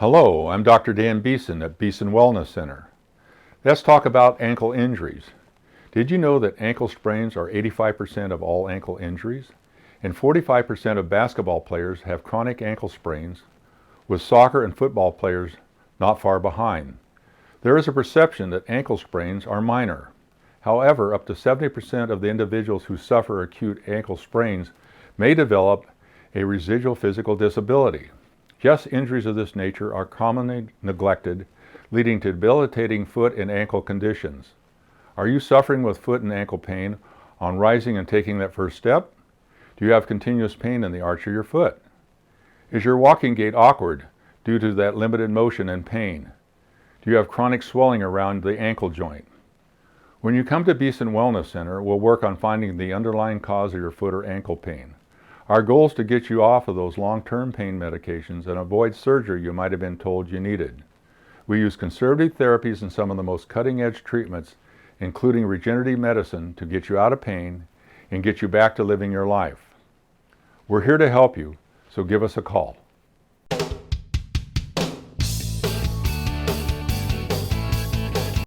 Hello, I'm Dr. Dan Beeson at Beeson Wellness Center. Let's talk about ankle injuries. Did you know that ankle sprains are 85% of all ankle injuries? And 45% of basketball players have chronic ankle sprains, with soccer and football players not far behind. There is a perception that ankle sprains are minor. However, up to 70% of the individuals who suffer acute ankle sprains may develop a residual physical disability. Yes, injuries of this nature are commonly neglected, leading to debilitating foot and ankle conditions. Are you suffering with foot and ankle pain on rising and taking that first step? Do you have continuous pain in the arch of your foot? Is your walking gait awkward due to that limited motion and pain? Do you have chronic swelling around the ankle joint? When you come to Beeson Wellness Center, we'll work on finding the underlying cause of your foot or ankle pain. Our goal is to get you off of those long-term pain medications and avoid surgery you might have been told you needed. We use conservative therapies and some of the most cutting-edge treatments, including regenerative medicine, to get you out of pain and get you back to living your life. We're here to help you, so give us a call.